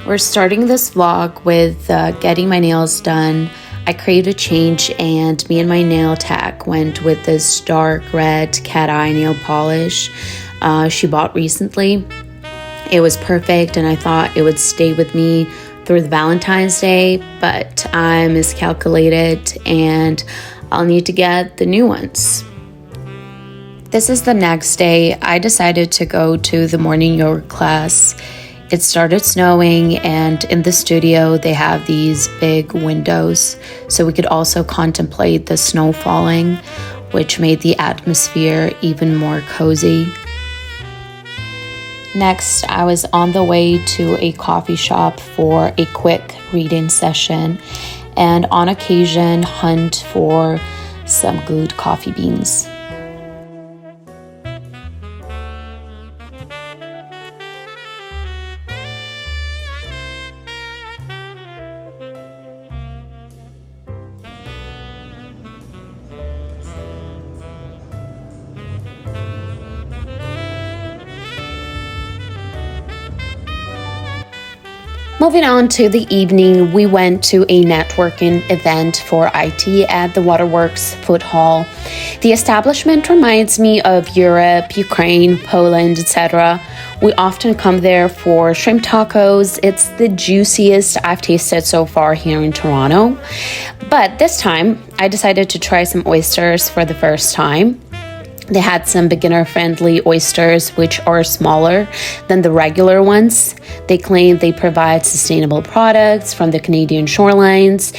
We're starting this vlog with getting my nails done. I created a change and me and my nail tech went with this dark red cat eye nail polish she bought recently. It was perfect and I thought it would stay with me through the Valentine's Day, but I miscalculated and I'll need to get the new ones. This is the next day. I decided to go to the morning yoga class. It started snowing and in the studio they have these big windows so we could also contemplate the snow falling, which made the atmosphere even more cozy. Next, I was on the way to a coffee shop for a quick reading session and on occasion hunt for some good coffee beans. Moving on to the evening, we went to a networking event for IT at the Waterworks Food Hall. The establishment reminds me of Europe, Ukraine, Poland, etc. We often come there for shrimp tacos. It's the juiciest I've tasted so far here in Toronto. But this time, I decided to try some oysters for the first time. They had some beginner-friendly oysters, which are smaller than the regular ones. They claim they provide sustainable products from the Canadian shorelines.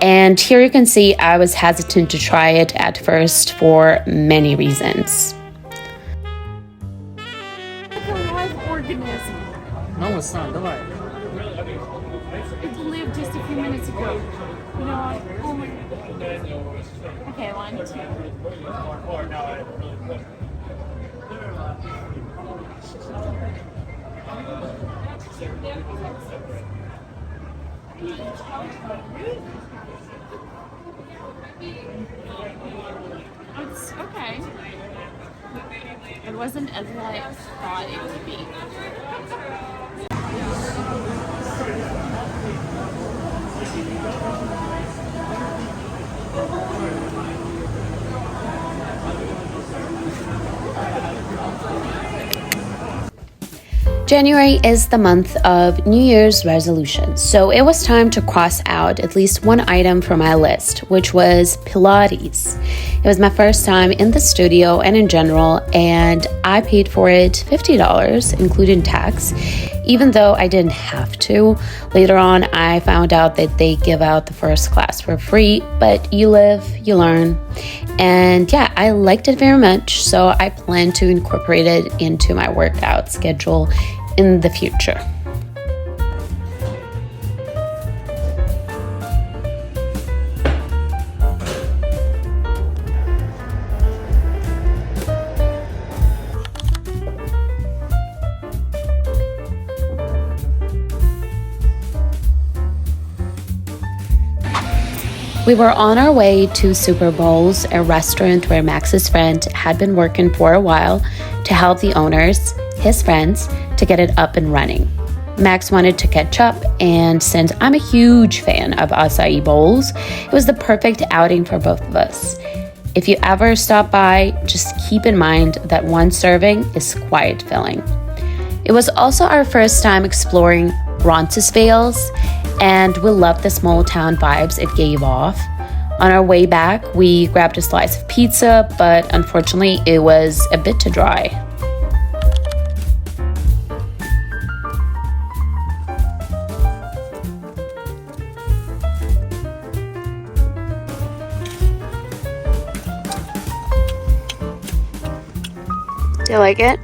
And here you can see I was hesitant to try it at first for many reasons. Like a live organism. No, it's not. Давай. It lived just a few minutes ago. You know what? Oh my God. Okay, line two. It's okay. It wasn't as I thought it would be. January is the month of New Year's resolutions, so it was time to cross out at least one item from my list, which was Pilates. It was my first time in the studio and in general, and I paid for it $50, including tax, even though I didn't have to. Later on, I found out that they give out the first class for free, but you live, you learn. And yeah, I liked it very much, so I plan to incorporate it into my workout schedule in the future. We were on our way to Super Bowls, a restaurant where Max's friend had been working for a while to help the owners, his friends, to get it up and running. Max wanted to catch up, and since I'm a huge fan of acai bowls, it was the perfect outing for both of us. If you ever stop by, just keep in mind that one serving is quite filling. It was also our first time exploring Roncesvalles, and we loved the small town vibes it gave off. On our way back, we grabbed a slice of pizza, but unfortunately it was a bit too dry. Do you like it?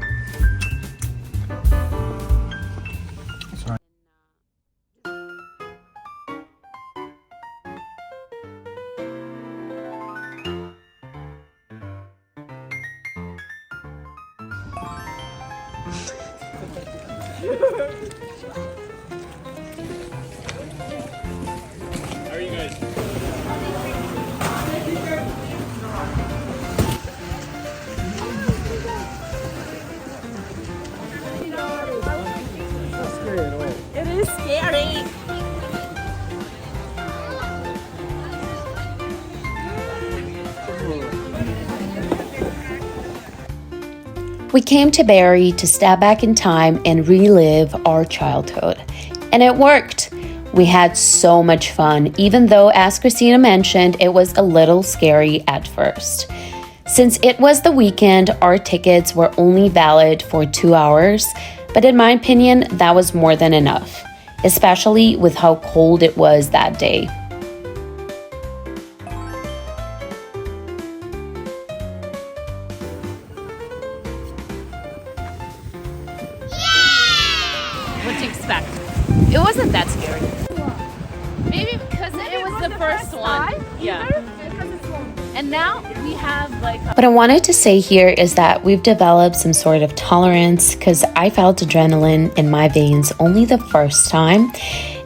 How are you guys? We came to Barrie to step back in time and relive our childhood. And it worked. We had so much fun, even though, as Christina mentioned, it was a little scary at first. Since it was the weekend, our tickets were only valid for 2 hours, but in my opinion, that was more than enough, especially with how cold it was that day. What to expect? It wasn't that scary. Maybe because it was the first one. Yeah. And now we have like... What I wanted to say here is that we've developed some sort of tolerance because I felt adrenaline in my veins only the first time.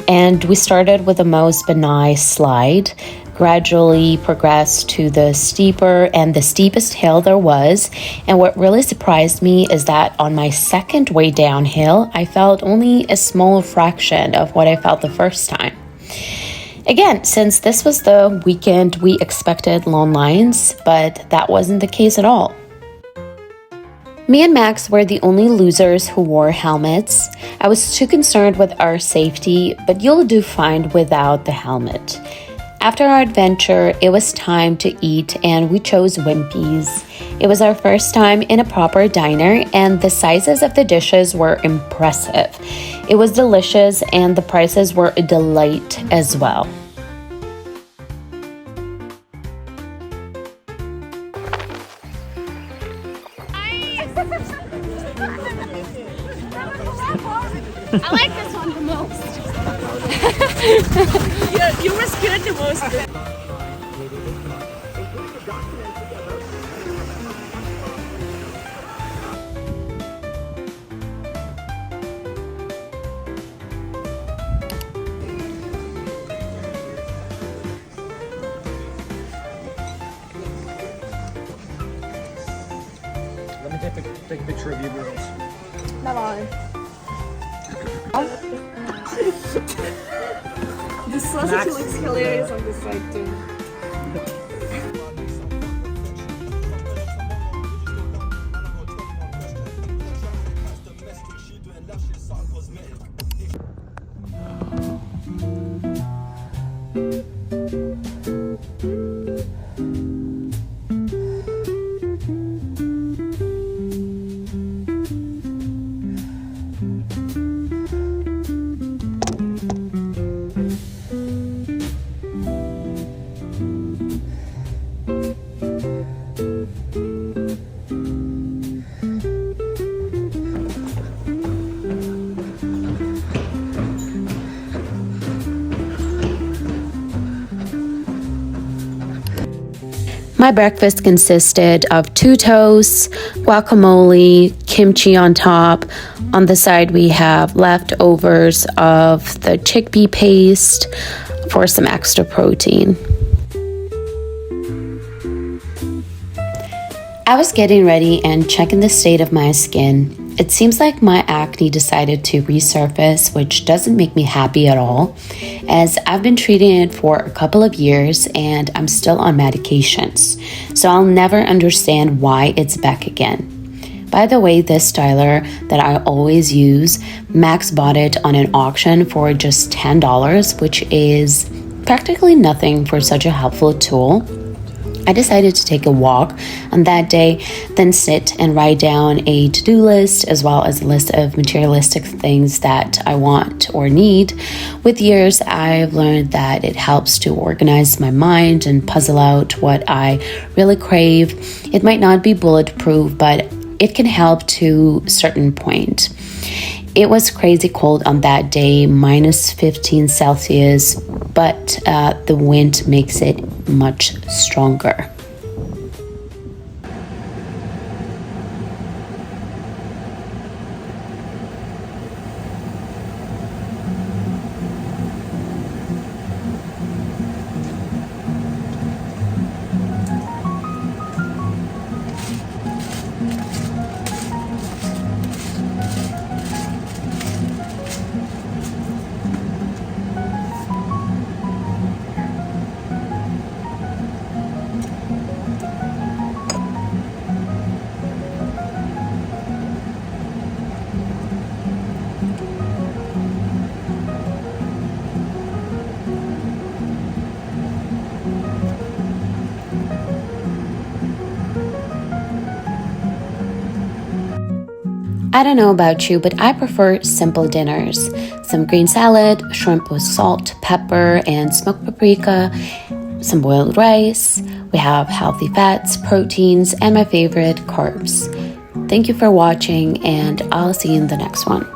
And we started with the most benign slide, gradually progressed to the steeper and the steepest hill there was. And what really surprised me is that on my second way downhill, I felt only a small fraction of what I felt the first time. Again, since this was the weekend, we expected long lines, but that wasn't the case at all. Me and Max were the only losers who wore helmets. I was too concerned with our safety, but you'll do fine without the helmet. After our adventure, it was time to eat and we chose Wimpy's. It was our first time in a proper diner and the sizes of the dishes were impressive. It was delicious and the prices were a delight as well. I like this one the most. Yeah, you were scared the most. Let me take a picture of you girls. Bye-bye. The sausage looks hilarious on this side too. My breakfast consisted of 2 toasts, guacamole, kimchi on top. On the side, we have leftovers of the chickpea paste for some extra protein. I was getting ready and checking the state of my skin. It seems like my acne decided to resurface, which doesn't make me happy at all, as I've been treating it for a couple of years and I'm still on medications, so I'll never understand why it's back again. By the way, this styler that I always use, Max bought it on an auction for just $10, which is practically nothing for such a helpful tool. I decided to take a walk on that day, then sit and write down a to-do list as well as a list of materialistic things that I want or need. With years, I've learned that it helps to organize my mind and puzzle out what I really crave. It might not be bulletproof, but it can help to a certain point. It was crazy cold on that day, minus 15 Celsius, but the wind makes it much stronger. I don't know about you, but I prefer simple dinners. Some green salad, shrimp with salt, pepper, and smoked paprika, some boiled rice. We have healthy fats, proteins, and my favorite, carbs. Thank you for watching, and I'll see you in the next one.